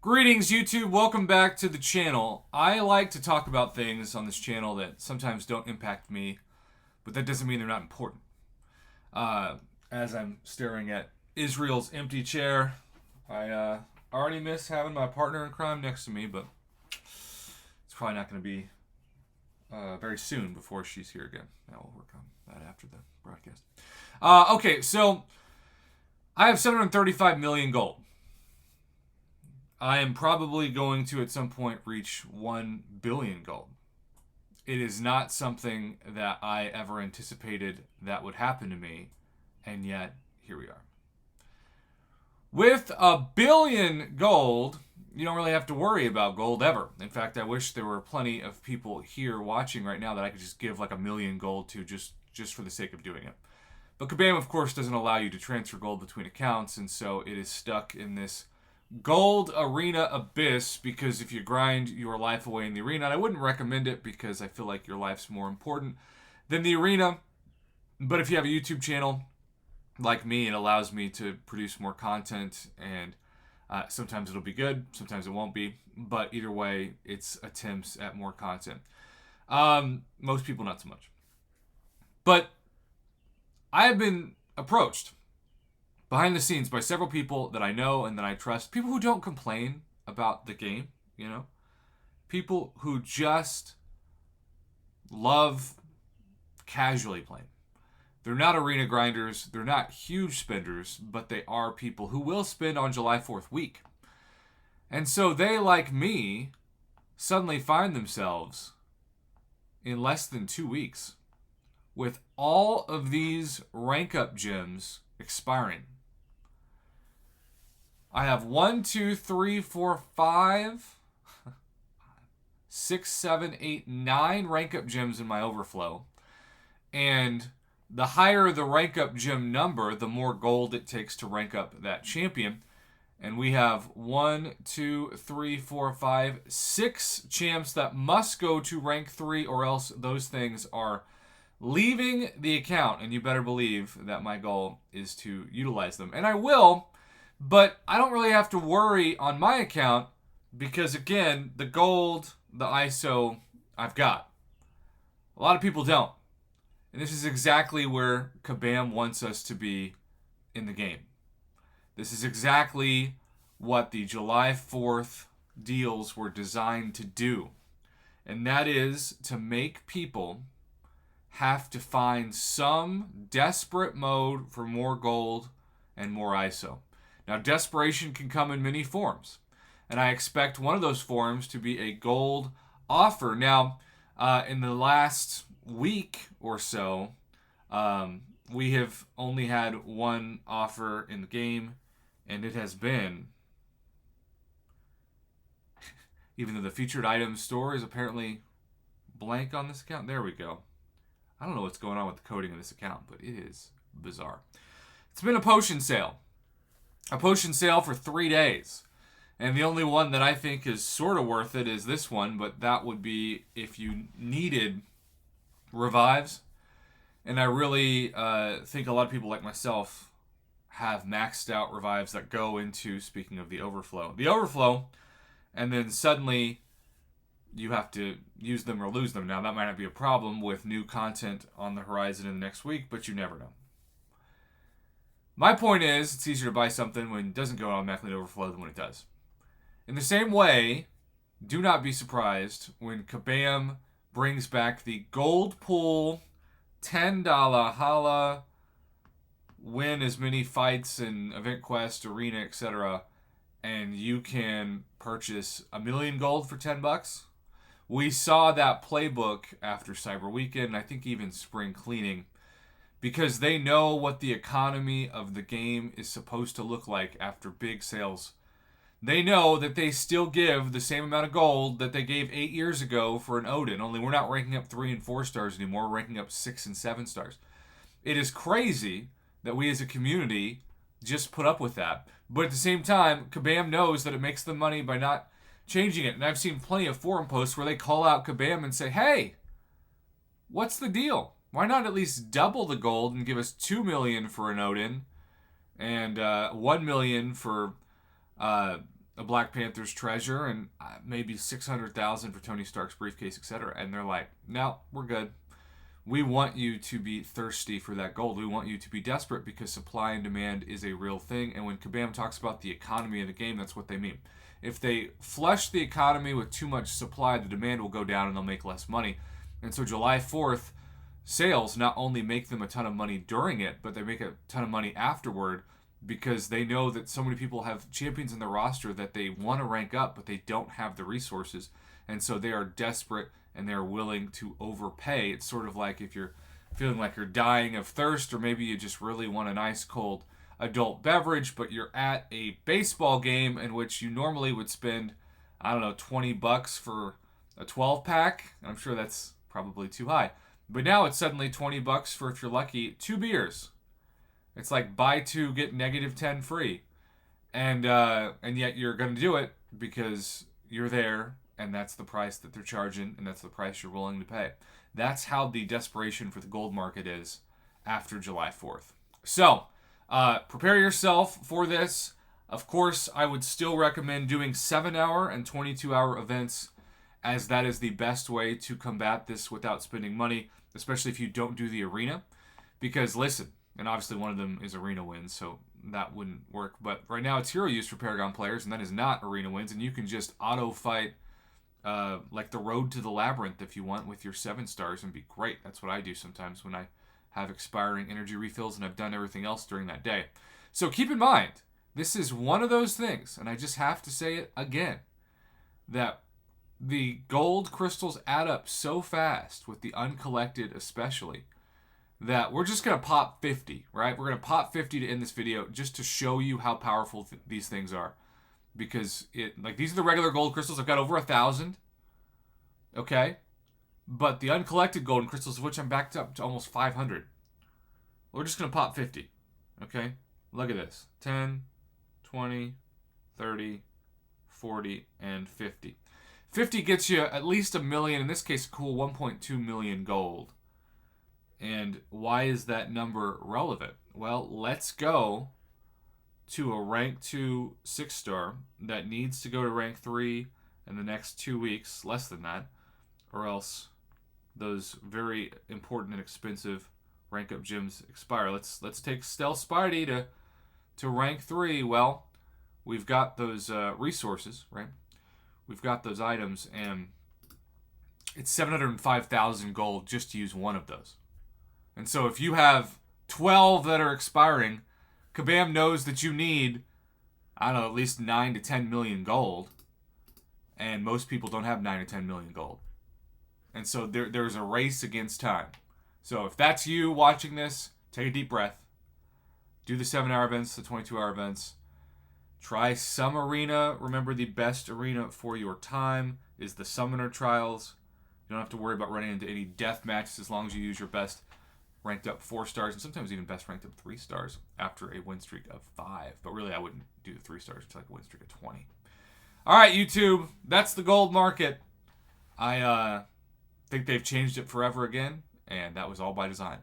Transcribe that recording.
Greetings, YouTube. Welcome back to the channel. I like to talk about things on this channel that sometimes don't impact me, but that doesn't mean they're not important. As I'm staring at Israel's empty chair, I already miss having my partner in crime next to me, but it's probably not going to be very soon before she's here again. Now we'll work on that after the broadcast. Okay, so I have 735 million gold. I am probably going to at some point reach 1 billion gold. It is not something that I ever anticipated that would happen to me, and yet here we are. With 1 billion gold, you don't really have to worry about gold ever. In fact, I wish there were plenty of people here watching right now that I could just give like 1 million gold to just for the sake of doing it. But Kabam, of course, doesn't allow you to transfer gold between accounts, and so it is stuck in this gold arena abyss, because if you grind your life away in the arena, and I wouldn't recommend it because I feel like your life's more important than the arena, but if you have a YouTube channel like me, it allows me to produce more content, and sometimes it'll be good, sometimes it won't be, but either way, it's attempts at more content. Most people not so much. But I have been approached behind the scenes by several people that I know and that I trust. People who don't complain about the game, you know? People who just love casually playing. They're not arena grinders. They're not huge spenders, but they are people who will spend on July 4th week. And so they, like me, suddenly find themselves in less than 2 weeks with all of these rank up gems expiring. I have 1, 2, 3, 4, 5, 6, 7, 8, 9 rank up gems in my overflow. And the higher the rank up gem number, the more gold it takes to rank up that champion. And we have 1, 2, 3, 4, 5, 6 champs that must go to rank 3, or else those things are leaving the account. And you better believe that my goal is to utilize them. And I will. But I don't really have to worry on my account because, again, the gold, the ISO, I've got. A lot of people don't. And this is exactly where Kabam wants us to be in the game. This is exactly what the July 4th deals were designed to do. And that is to make people have to find some desperate mode for more gold and more ISO. Now, desperation can come in many forms, and I expect one of those forms to be a gold offer. Now, in the last week or so, we have only had one offer in the game, and it has been, even though the featured items store is apparently blank on this account. There we go. I don't know what's going on with the coding of this account, but it is bizarre. It's been a potion sale. A potion sale for 3 days. And the only one that I think is sort of worth it is this one, but that would be if you needed revives. And I really think a lot of people like myself have maxed out revives that go into, speaking of the overflow. The overflow, and then suddenly you have to use them or lose them. Now, that might not be a problem with new content on the horizon in the next week, but you never know. My point is, it's easier to buy something when it doesn't go automatically to overflow than when it does. In the same way, do not be surprised when Kabam brings back the gold pool, $10 holla, win as many fights in Event Quest, Arena, etc., and you can purchase 1 million gold for $10. We saw that playbook after Cyber Weekend, I think even spring cleaning, because they know what the economy of the game is supposed to look like after big sales. They know that they still give the same amount of gold that they gave 8 years ago for an Odin, only we're not ranking up 3 and 4 stars anymore, we're ranking up 6 and 7 stars. It is crazy that we as a community just put up with that. But at the same time, Kabam knows that it makes them money by not changing it. And I've seen plenty of forum posts where they call out Kabam and say, hey, what's the deal? Why not at least double the gold and give us 2 million for an Odin and 1 million for a Black Panther's treasure and maybe 600,000 for Tony Stark's briefcase, etc. And they're like, no, we're good. We want you to be thirsty for that gold. We want you to be desperate because supply and demand is a real thing. And when Kabam talks about the economy of the game, that's what they mean. If they flush the economy with too much supply, the demand will go down and they'll make less money. And so July 4th sales not only make them a ton of money during it, but they make a ton of money afterward because they know that so many people have champions in their roster that they want to rank up, but they don't have the resources. And so they are desperate and they're willing to overpay. It's sort of like if you're feeling like you're dying of thirst, or maybe you just really want a nice cold adult beverage, but you're at a baseball game in which you normally would spend, I don't know, $20 for a 12-pack. I'm sure that's probably too high. But now it's suddenly $20 for, if you're lucky, 2 beers. It's like buy 2, get -10 free. And yet you're going to do it because you're there, and that's the price that they're charging, and that's the price you're willing to pay. That's how the desperation for the gold market is after July 4th. So, prepare yourself for this. Of course, I would still recommend doing 7-hour and 22-hour events, as that is the best way to combat this without spending money, especially if you don't do the arena. Because, listen, and obviously one of them is arena wins, so that wouldn't work. But right now it's hero use for Paragon players, and that is not arena wins, and you can just auto-fight like the road to the labyrinth if you want with your 7 stars and be great. That's what I do sometimes when I have expiring energy refills and I've done everything else during that day. So keep in mind, this is one of those things, and I just have to say it again, that the gold crystals add up so fast, with the uncollected especially, that we're just going to pop 50, right? We're going to pop 50 to end this video just to show you how powerful these things are. Because these are the regular gold crystals. I've got over 1,000. Okay? But the uncollected golden crystals, of which I'm backed up to almost 500. We're just going to pop 50. Okay? Look at this. 10, 20, 30, 40, and 50. 50 gets you at least $1 million. In this case, a cool 1.2 million gold. And why is that number relevant? Well, let's go to a rank 2 6-star that needs to go to rank 3 in the next 2 weeks, less than that, or else those very important and expensive rank up gems expire. Let's take Stealth Spidey to rank 3. Well, we've got those resources, right? We've got those items, and it's 705,000 gold just to use one of those. And so if you have 12 that are expiring, Kabam knows that you need, I don't know, at least 9 to 10 million gold. And most people don't have 9 to 10 million gold. And so there's a race against time. So if that's you watching this, take a deep breath. Do the 7-hour events, the 22-hour events. Try some arena. Remember, the best arena for your time is the Summoner Trials. You don't have to worry about running into any death matches as long as you use your best ranked up 4 stars, and sometimes even best ranked up 3 stars after a win streak of 5. But really, I wouldn't do the 3 stars until like a win streak of 20. All right, YouTube, that's the gold market. I think they've changed it forever again, and that was all by design.